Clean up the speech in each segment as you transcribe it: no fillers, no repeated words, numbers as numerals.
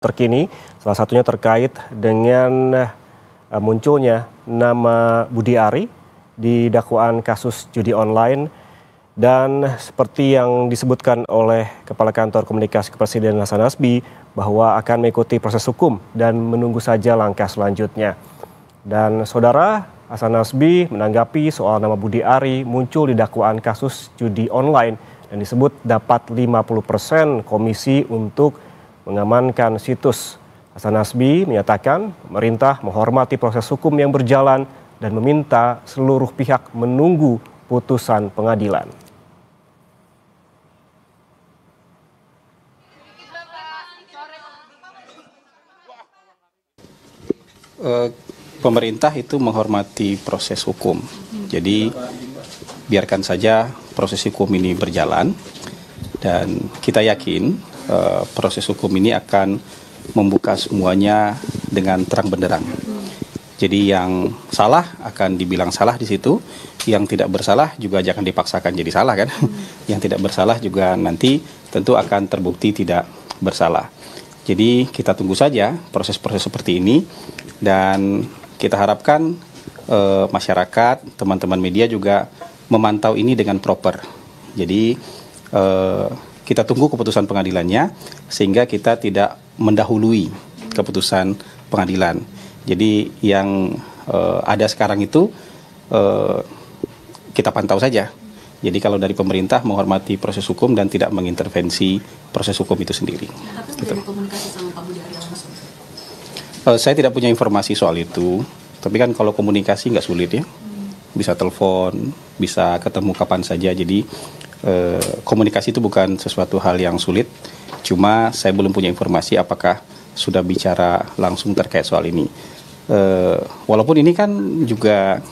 terkini, salah satunya terkait dengan munculnya nama Budi Ari di dakwaan kasus judi online. Dan seperti yang disebutkan oleh Kepala Kantor Komunikasi Kepresidenan Hasan Nasbi bahwa akan mengikuti proses hukum dan menunggu saja langkah selanjutnya. Dan saudara, Hasan Nasbi menanggapi soal nama Budi Ari muncul di dakwaan kasus judi online dan disebut dapat 50% komisi untuk mengamankan situs. Hasan Nasbi menyatakan pemerintah menghormati proses hukum yang berjalan dan meminta seluruh pihak menunggu putusan pengadilan. Pemerintah itu menghormati proses hukum. Jadi biarkan saja proses hukum ini berjalan dan kita yakin proses hukum ini akan membuka semuanya dengan terang benderang. Jadi yang salah akan dibilang salah di situ, yang tidak bersalah juga jangan dipaksakan jadi salah kan. Yang tidak bersalah juga nanti tentu akan terbukti tidak bersalah. Jadi kita tunggu saja proses-proses seperti ini dan kita harapkan masyarakat, teman-teman media juga memantau ini dengan proper. Jadi kita tunggu keputusan pengadilannya sehingga kita tidak mendahului keputusan pengadilan. Jadi yang ada sekarang itu kita pantau saja. Jadi kalau dari pemerintah menghormati proses hukum dan tidak mengintervensi proses hukum itu sendiri. Tapi sudah komunikasi sama Pak Budi Ari langsung? Saya tidak punya informasi soal itu. Tapi kan kalau komunikasi nggak sulit ya. Bisa telepon, bisa ketemu kapan saja. Jadi komunikasi itu bukan sesuatu hal yang sulit. Cuma saya belum punya informasi apakah sudah bicara langsung terkait soal ini. Walaupun ini kan juga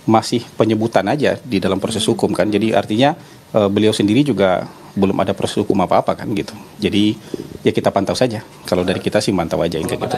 masih penyebutan aja di dalam proses hukum kan. Jadi artinya beliau sendiri juga belum ada proses hukum apa-apa kan gitu. Jadi ya kita pantau saja. Kalau dari kita sih mantau aja yang kayak gitu.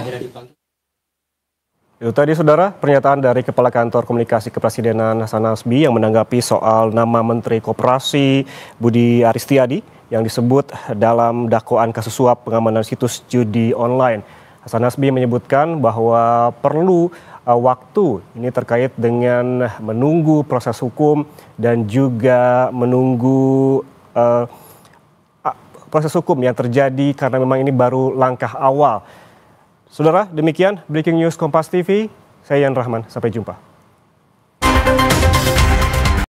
Itu tadi saudara pernyataan dari Kepala Kantor Komunikasi Kepresidenan Hasan Nasbi yang menanggapi soal nama Menteri Koperasi Budi Ari Setiadi yang disebut dalam dakwaan kasus suap pengamanan situs judi online. Hasan Nasbi menyebutkan bahwa perlu waktu ini terkait dengan menunggu proses hukum dan juga menunggu proses hukum yang terjadi karena memang ini baru langkah awal. Saudara, demikian Breaking News Kompas TV. Saya Yan Rahman, sampai jumpa.